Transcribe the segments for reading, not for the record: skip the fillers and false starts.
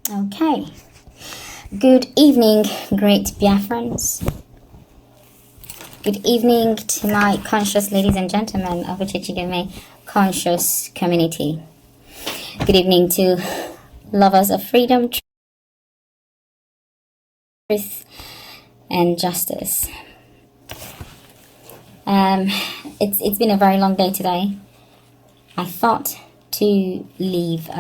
Okay. Good evening, great Biafrans. Good evening to my conscious ladies and gentlemen of Uchechi Kanu conscious community. Good evening to lovers of freedom, truth, and justice. It's been a very long day today. I thought to leave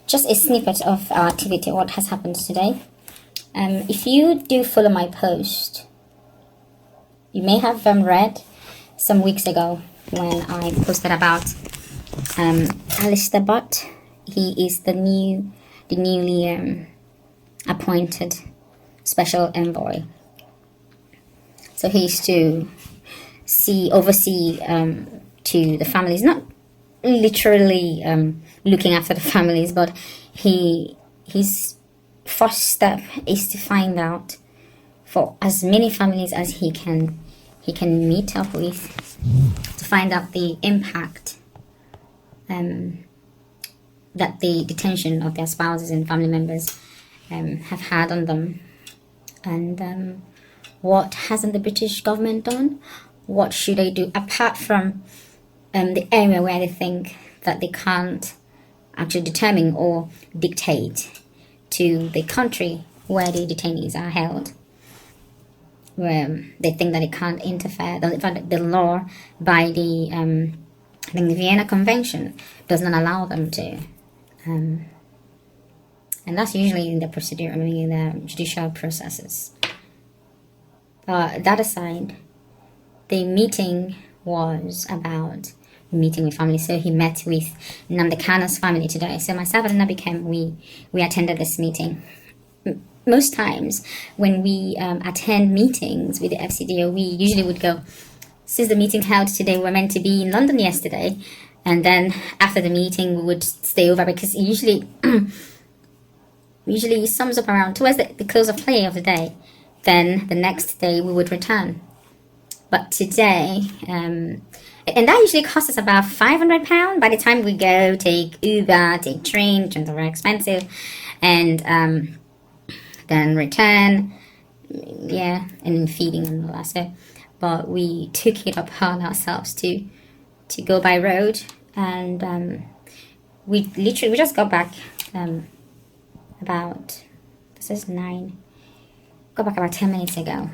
just a snippet of our activity, what has happened today. If you do follow my post, you may have read some weeks ago when I posted about Alistair Butt. He is the newly appointed special envoy. So he's to oversee to the families, not literally looking after the families, but his first step is to find out for as many families as he can meet up with, to find out the impact that the detention of their spouses and family members have had on them, and what hasn't the British government done? What should they do apart from the area where they think that they can't actually determine or dictate to the country where the detainees are held, where they think that it can't interfere. The law by the I think the Vienna Convention does not allow them to, and that's usually in the procedure, in the judicial processes. That aside, the meeting was about meeting with family. So he met with Nnamdi Kanu's family today. So myself and Nabikem, we attended this meeting. Most times when we attend meetings with the FCDO, we usually would go, since the meeting held today, we were meant to be in London yesterday, and then after the meeting we would stay over, because usually sums up around towards the close of play of the day. Then the next day we would return. But today, and that usually costs us about £500 by the time we go, take Uber, take train, which is very expensive, and then return, and feeding and all that. So, but we took it upon ourselves to go by road, and we just got back about 10 minutes ago.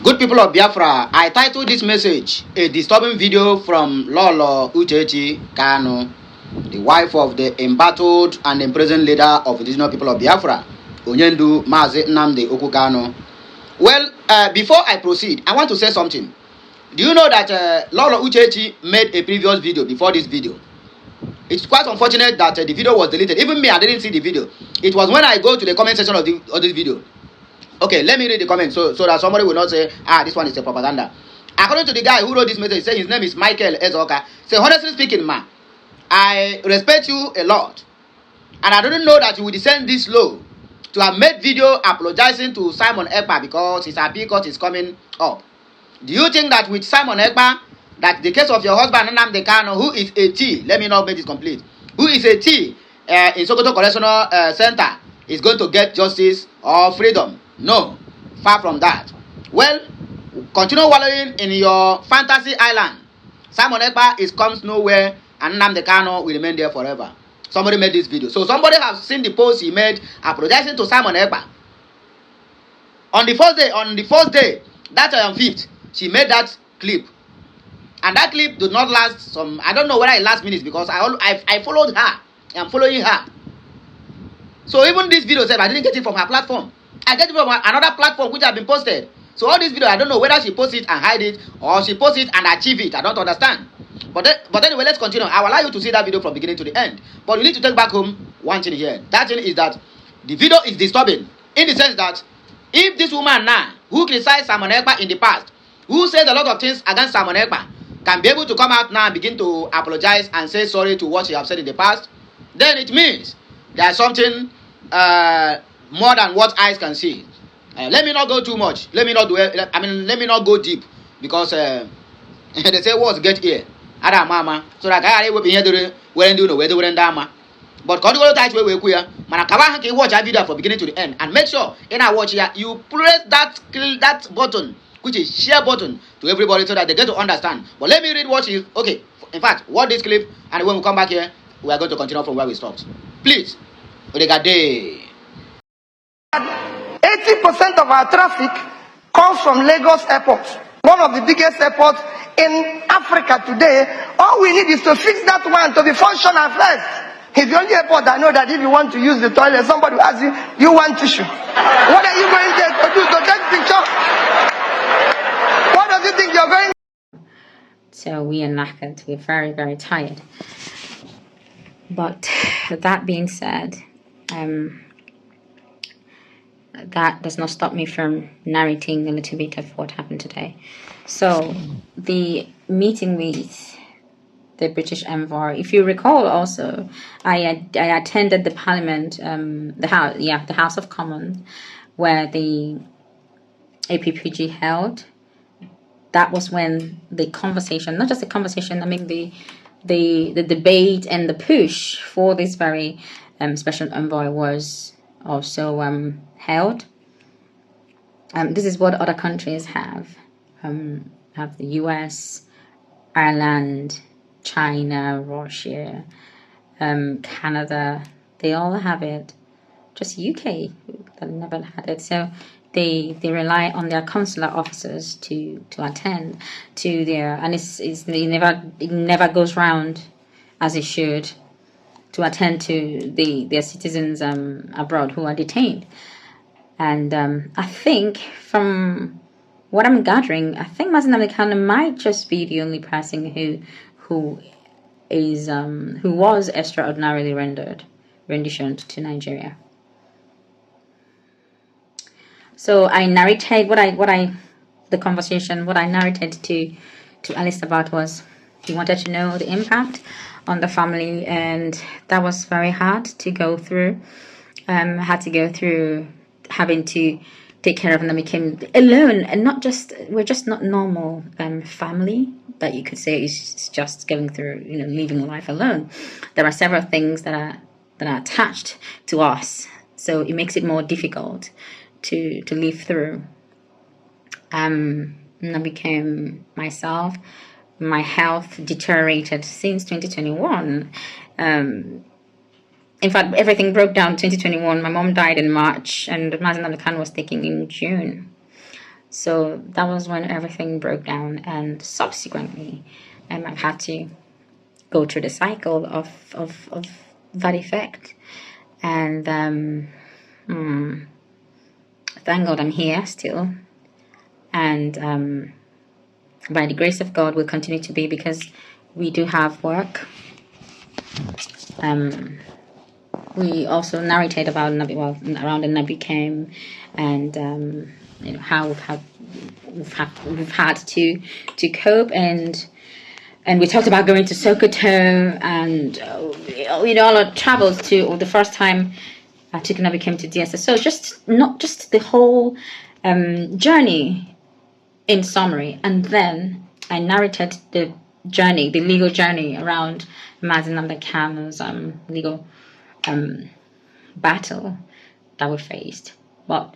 Good people of Biafra, I titled this message a disturbing video from Lolo Uchechi Kanu, the wife of the embattled and imprisoned leader of the indigenous people of Biafra, Onyendu Mazi Nnamdi Kanu. Well, before I proceed, I want to say something. Do you know that Lolo Uchechi made a previous video before this video? It's quite unfortunate that the video was deleted. Even me, I didn't see the video. It was when I go to the comment section of this video. Okay, let me read the comment so that somebody will not say, this one is a propaganda. According to the guy who wrote this message, say his name is Michael Ezoka. Say, honestly speaking, ma, I respect you a lot. And I didn't know that you would descend this low to have made video apologizing to Simon Ekpa because his appeal court is coming up. Do you think that with Simon Ekpa, that the case of your husband, Nnamdi Kanu, who is a T, let me not make this complete, who is a T in Sokoto Correctional Center, is going to get justice or freedom? No, far from that. Well, continue wallowing in your fantasy island. Simon Ekpa comes nowhere, and Nnamdi Kanu will remain there forever. Somebody made this video. So somebody has seen the post he made apologizing to Simon Ekpa. On the first day, that 5th, she made that clip. And that clip did not last I don't know whether it lasts minutes, because I followed her. I'm following her. So even this video said I didn't get it from her platform. I get it from another platform which have been posted. So all this video, I don't know whether she posts it and hide it, or she posts it and achieve it. I don't understand. But anyway, let's continue. I will allow you to see that video from beginning to the end. But you need to take back home one thing here. That thing is that the video is disturbing, in the sense that if this woman now, who criticized Simon Ekpa in the past, who said a lot of things against Simon Ekpa, can be able to come out now and begin to apologize and say sorry to what she have said in the past, then it means there is something more than what eyes can see. Let me not go too much. Let me not go deep, because they say words get here. Ada mama, so that I will be here when do know where they were in Dama. But can you type we queer? Manakawa can watch our video from beginning to the end and make sure in our watch here you press that button, which is share button, to everybody so that they get to understand. But let me read what is okay. In fact, watch this clip, and when we come back here, we are going to continue from where we stopped. Please, Oregade. 80% of our traffic comes from Lagos Airport, one of the biggest airports in Africa today. All we need is to fix that one to be functional first. It's the only airport I know that if you want to use the toilet, somebody will ask you, you want tissue? What are you going there to do? To take picture? What does you think you're going? So we are knackered. We're very, very tired. But that being said, that does not stop me from narrating a little bit of what happened today. So the meeting with the British envoy, if you recall, also I attended the Parliament, the House of Commons, where the APPG held. That was when the conversation, not just the conversation, I mean the debate and the push for this very special envoy was also held. This is what other countries have the US, Ireland, China, Russia, Canada. They all have it. Just UK that never had it. So they rely on their consular officers to attend to their, and it never goes round as it should, to attend to their citizens abroad who are detained. And I think from what I'm gathering, I think Mazi Nnamdi Kanu might just be the only person who was extraordinarily renditioned to Nigeria. So I narrated what I narrated to Alice about was he wanted to know the impact on the family, and that was very hard to go through. Had to go through having to take care of them. Became alone, and we're just not normal family that you could say is just going through, living life alone. There are several things that are attached to us, so it makes it more difficult to live through. I became myself. My health deteriorated since 2021. In fact, everything broke down in 2021. My mom died in March, and Mazi Nnamdi Kanu was taken in June. So that was when everything broke down, and subsequently, I've had to go through the cycle of that effect. And thank God I'm here still, and by the grace of God we'll continue to be, because we do have work. We also narrated about around the Nabi came, and how we've had to cope, and we talked about going to Sokoto, and all our travels to the first time Nabi came to DSS. So not just the whole journey in summary, and then I narrated the legal journey around Mazi Nnamdi Kanu's legal battle that we faced. But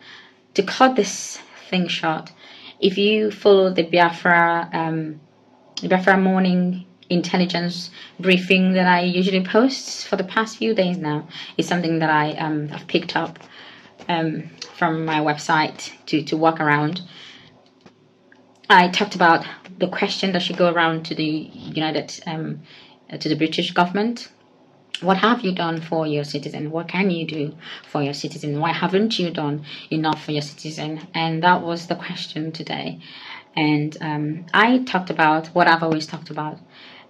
to cut this thing short, if you follow the Biafra morning intelligence briefing that I usually post for the past few days now, is something that I've picked up from my website to walk around. I talked about the question that should go around to the to the British government. What have you done for your citizen? What can you do for your citizen? Why haven't you done enough for your citizen? And that was the question today. And I talked about what I've always talked about,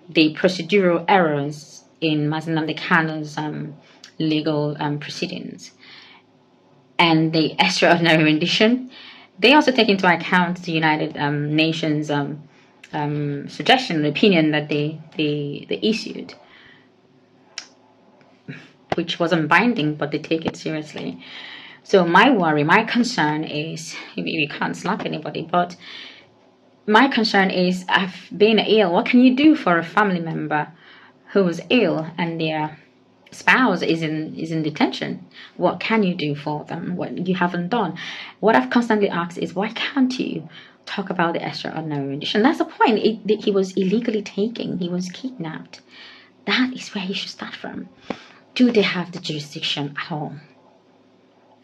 the procedural errors in Mazi Nnamdi Kanu's legal proceedings, and the extraordinary rendition. They also take into account the United Nations suggestion, opinion that they issued, which wasn't binding, but they take it seriously. So my concern is, you can't slap anybody, but my concern is, I've been ill. What can you do for a family member who was ill and their spouse is in detention. What can you do for them? What you haven't done? What I've constantly asked is, why can't you talk about the extraordinary rendition? That's the point. He was illegally taken. He was kidnapped. That is where you should start from. Do they have the jurisdiction at all?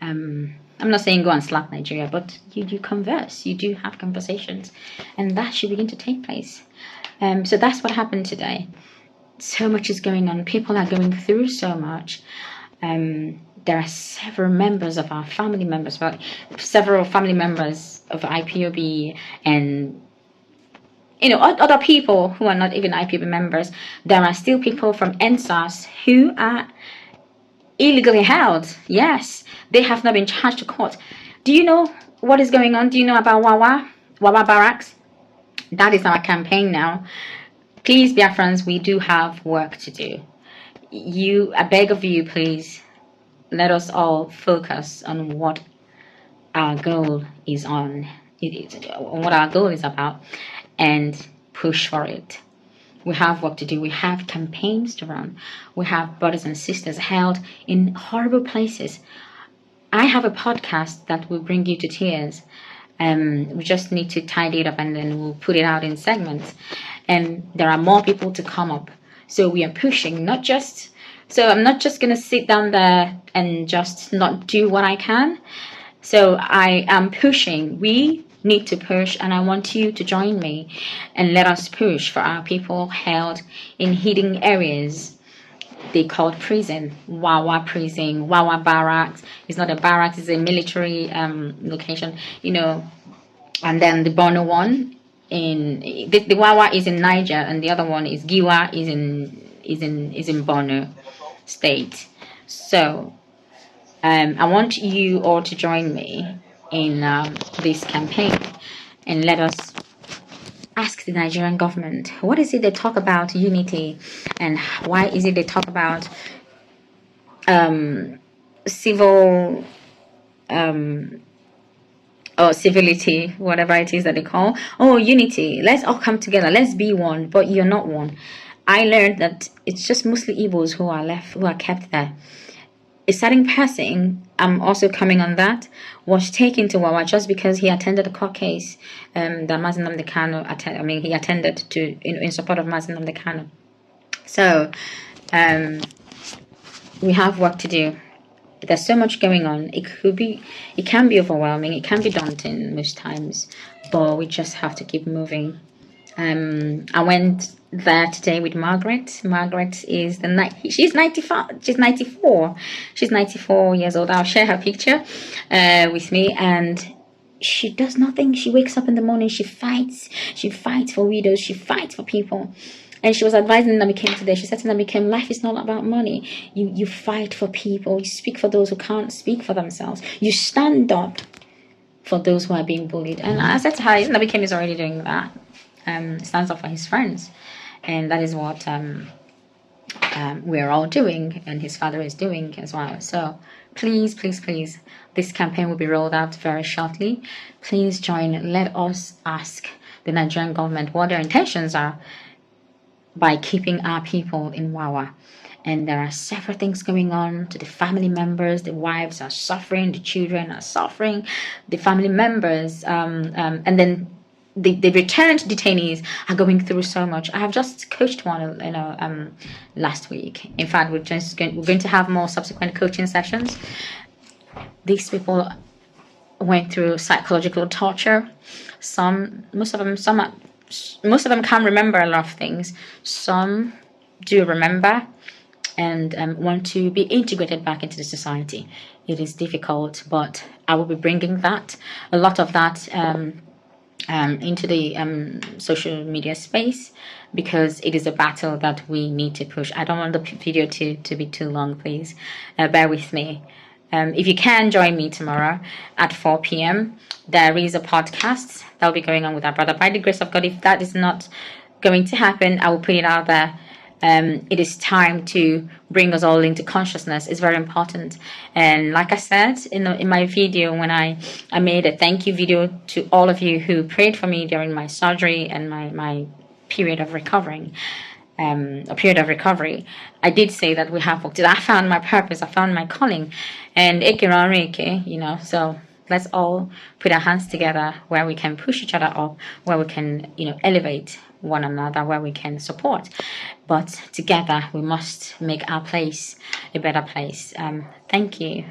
I'm not saying go and slap Nigeria, but you converse. You do have conversations, and that should begin to take place. So that's what happened today. So much is going on. People are going through so much. There are several members of our family members, well, several family members of IPOB and other people who are not even IPOB members. There are still people from NSAS who are illegally held. Yes, they have not been charged to court. Do you know what is going on? Do you know about Wawa Barracks? That is our campaign now. Please, Biafrans, we do have work to do. I beg of you, please, let us all focus on what our goal is what our goal is about, and push for it. We have work to do. We have campaigns to run. We have brothers and sisters held in horrible places. I have a podcast that will bring you to tears. We just need to tidy it up, and then we'll put it out in segments. And there are more people to come up. So we are pushing, so I'm not just going to sit down there and just not do what I can. So I am pushing. We need to push, and I want you to join me and let us push for our people held in hidden areas. They called prison, Wawa prison, Wawa barracks. It's not a barracks, it's a military location, And then the Borno one the Wawa is in Niger, and the other one is Giwa is in Borno State. So I want you all to join me in this campaign, and let us ask the Nigerian government, what is it they talk about unity, and why is it they talk about civil or civility, whatever it is that they call. Oh, unity. Let's all come together. Let's be one. But you're not one. I learned that it's just mostly Igbos who are kept there. A certain person, I'm also coming on that, was taken to Wawa just because he attended a court case that Mazi Nnamdi Kanu he attended to in support of Mazi Nnamdi Kanu. So we have work to do. There's so much going on. It can be overwhelming. It can be daunting most times, but we just have to keep moving. I went there today with Margaret. Margaret is she's 95. She's 94. She's 94 years old. I'll share her picture with me. And she does nothing. She wakes up in the morning. She fights. She fights for widows. She fights for people. And she was advising Namikem today. She said to Namikem, life is not about money. You fight for people. You speak for those who can't speak for themselves. You stand up for those who are being bullied. And I said to her, Namikem is already doing that. Stands up for his friends. And that is what we're all doing. And his father is doing as well. So please, please, please, this campaign will be rolled out very shortly. Please join. Let us ask the Nigerian government what their intentions are by keeping our people in Wawa. And there are several things going on to the family members. The wives are suffering, the children are suffering, the family members, and then the returned detainees are going through so much. I have just coached one, last week. In fact, we're going to have more subsequent coaching sessions. These people went through psychological torture. Most of them can't remember a lot of things. Some do remember and want to be integrated back into the society. It is difficult, but I will be bringing a lot of that into the social media space, because it is a battle that we need to push. I don't want the video to be too long, please. Bear with me. If you can join me tomorrow at 4 p.m., there is a podcast that will be going on with our brother. By the grace of God, if that is not going to happen, I will put it out there. It is time to bring us all into consciousness. It's very important. And like I said in my video, when I made a thank you video to all of you who prayed for me during my surgery and my period of recovering, a period of recovery, I did say that we have work to do. I found my purpose, I found my calling, and so let's all put our hands together where we can push each other up, where we can, elevate one another, where we can support. But together we must make our place a better place. Thank you,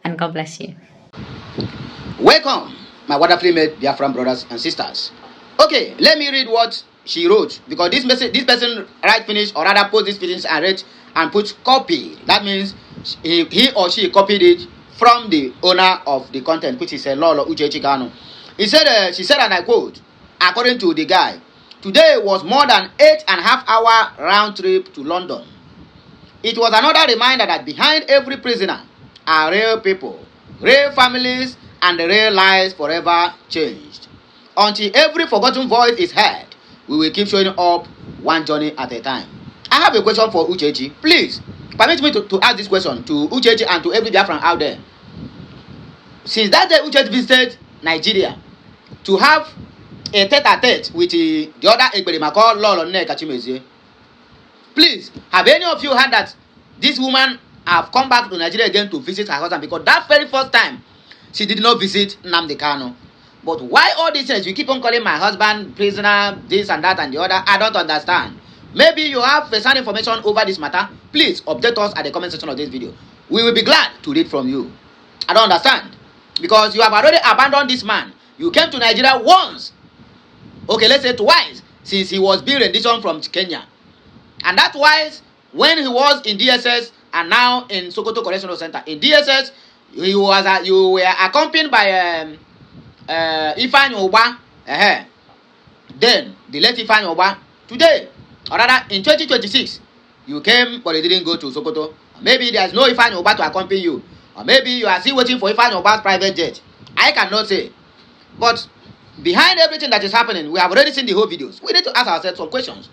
and God bless you. Welcome, my wonderfully made Biafran brothers and sisters. Okay, let me read what she wrote, because this person write finish, or rather post this finish and read and put copy. That means he or she copied it from the owner of the content, which is Lolo Uchechi Kanu. She said, and I quote, according to the guy, today was more than 8.5 hour round trip to London. It was another reminder that behind every prisoner are real people, real families, and the real lives forever changed. Until every forgotten voice is heard, we will keep showing up one journey at a time. I have a question for Uchechi. Please, permit me to ask this question to Uchechi and to every Biafran out there. Since that day Uchechi visited Nigeria to have a tete-a-tete with the other Ekperima called Lolo Uchechi, please, have any of you heard that this woman have come back to Nigeria again to visit her husband? Because that very first time, she did not visit Nnamdi Kanu. But why all these things? You keep on calling my husband prisoner, this and that and the other. I don't understand. Maybe you have first-hand information over this matter. Please update us at the comment section of this video. We will be glad to read from you. I don't understand. Because you have already abandoned this man. You came to Nigeria once. Okay, let's say twice, since he was being rendition from Kenya. And that twice, when he was in DSS and now in Sokoto Correctional Center. In DSS, you were accompanied by Ifeanyi Oba. Then, the late Ifeanyi Oba. Today, or rather in 2026, you came but you didn't go to Sokoto. Maybe there's no Ifeanyi Oba to accompany you. Or maybe you are still waiting for Ifeanyi Oba's private jet. I cannot say. But behind everything that is happening, we have already seen the whole videos. We need to ask ourselves some questions.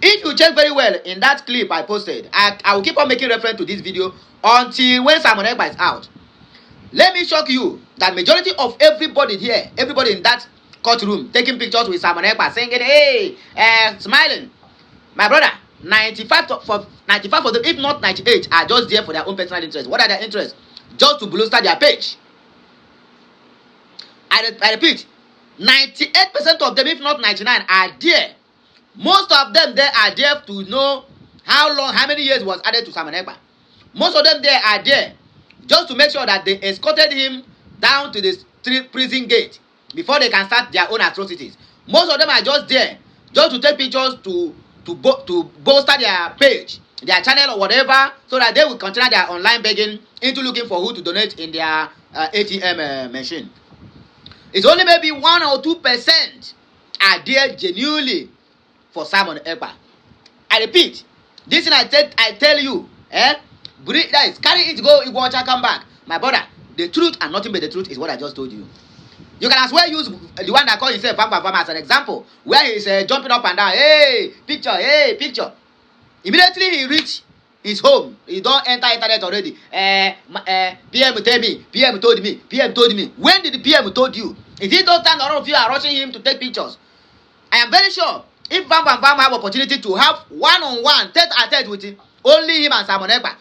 If you check very well in that clip I posted, I will keep on making reference to this video until when Simon Ekpa is out. Let me shock you that majority of everybody here, everybody in that courtroom, taking pictures with Simon Ekpa, singing, hey, smiling. My brother, 95 of them, if not 98, are just there for their own personal interest. What are their interests? Just to bolster their page. I repeat, 98% of them, if not 99, are there. Most of them there are there to know how many years was added to Simon Ekpa. Most of them there are there just to make sure that they escorted him down to the prison gate before they can start their own atrocities. Most of them are just there just to take pictures to bolster their page, their channel or whatever, so that they will continue their online begging into looking for who to donate in their ATM machine. It's only maybe 1 or 2% are there genuinely for Simon Ekpa. I repeat, this thing I tell you, guys, carry it, go, Igwacha, come back. My brother, the truth and nothing but the truth is what I just told you. You can as well use the one that calls himself Bam as an example, where he's jumping up and down, hey, picture. Immediately he reach his home, he don't enter internet already. PM tell me, PM told me. When did the PM told you? If he don't stand, all of you are rushing him to take pictures. I am very sure if Bam have opportunity to have one-on-one, tete-a-tete with him, only him and Simon Ekpa,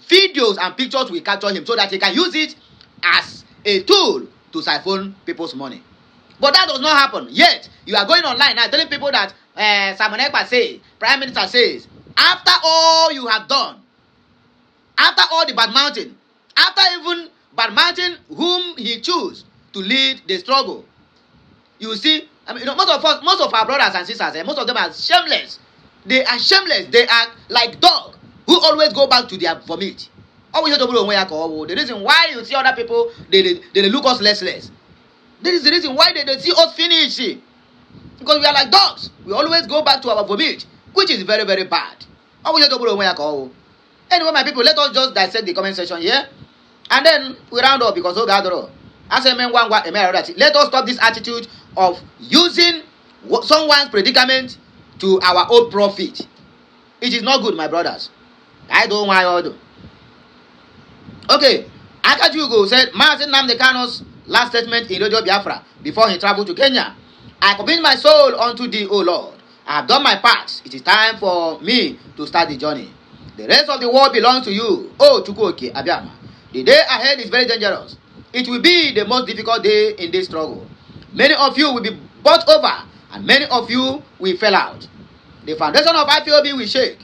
videos and pictures will capture him so that he can use it as a tool to siphon people's money. But that does not happen. Yet, you are going online now telling people that Simon Ekpa says, Prime Minister says, after all you have done, after all the bad-mouthing, after even bad-mouthing whom he chose to lead the struggle, you see, I mean, most of our brothers and sisters, most of them are shameless. They are shameless. They are like dogs who always go back to their vomit. The reason why you see other people, they look us less. This is the reason why they see us finish. Because we are like dogs. We always go back to our vomit, which is very, very bad. Anyway, my people, let us just dissect the comment section here. And then we round up because let us stop this attitude of using someone's predicament to our own profit. It is not good, my brothers. I don't want all do. Okay, Akajugo said, Mazi Nnamdi Kanu's last statement in Radio Biafra before he traveled to Kenya. I commit my soul unto thee, O Lord. I have done my part. It is time for me to start the journey. The rest of the world belongs to you. Oh, Chukwuoke Abiama. The day ahead is very dangerous. It will be the most difficult day in this struggle. Many of you will be bought over, and many of you will fall out. The foundation of IPOB will shake.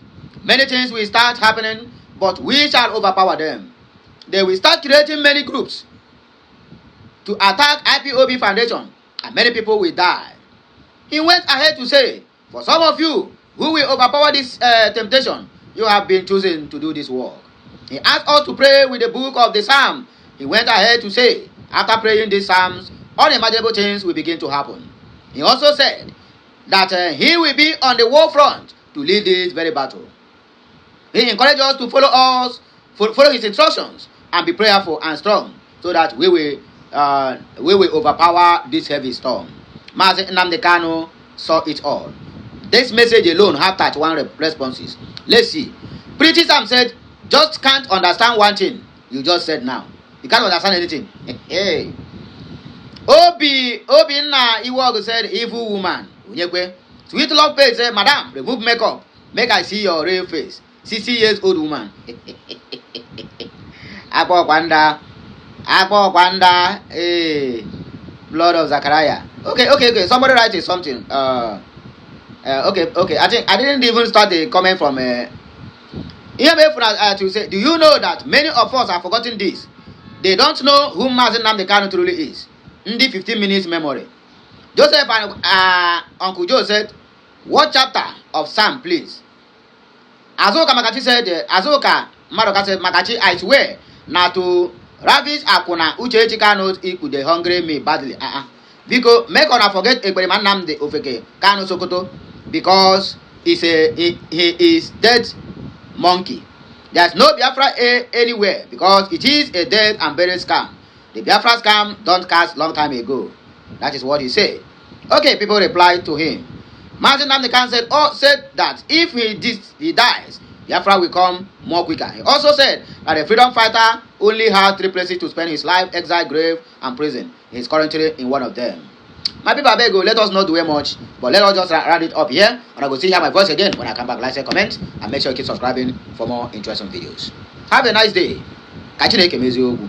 Many things will start happening, but we shall overpower them. They will start creating many groups to attack IPOB foundation, and many people will die. He went ahead to say, for some of you who will overpower this temptation, you have been chosen to do this work. He asked us to pray with the book of the Psalm. He went ahead to say, after praying these Psalms, unimaginable things will begin to happen. He also said that he will be on the war front to lead this very battle. He encouraged us to follow his instructions, and be prayerful and strong, so that we will overpower this heavy storm. Mazi Nnamdi Kanu saw it all. This message alone had 31 responses. Let's see. Pretty Sam said, just can't understand one thing you just said now. You can't understand anything. Hey. Obinna Iwogu said, evil woman. Sweet Love Page said, Madam, remove makeup. Make I see your real face. 60 years old woman. Akpo Kwanda. Hey. Blood of Zachariah. Okay. Somebody writing something. Okay. I think I didn't even start the comment from to say, do you know that many of us have forgotten this? They don't know who Mazi Nnamdi Kanu truly is. In the 15 minutes memory. Joseph and Uncle Joe said, what chapter of Psalm, please? Azoka Makachi said, Madoka said, Makachi, I swear not to ravish Akuna Uchechi Kanu equal the hungry me badly. Because make ona forget Ekperiman Nnamdi Ofeke Kanu Sokoto, because he is dead monkey. There's no Biafra anywhere, because it is a dead and buried scam. The Biafra scam don't cast long time ago. That is what he said. Okay, people replied to him. Mazi Nnamdi Kanu said that if he dies, Biafra will come more quicker. He also said that a freedom fighter only has 3 places to spend his life: exile, grave, and prison. He is currently in one of them. My people, I beg you, let us not do much, but let us just round it up here. And I will see hear my voice again when I come back. Like, share, comment, and make sure you keep subscribing for more interesting videos. Have a nice day. Kachineke mezi ogwu.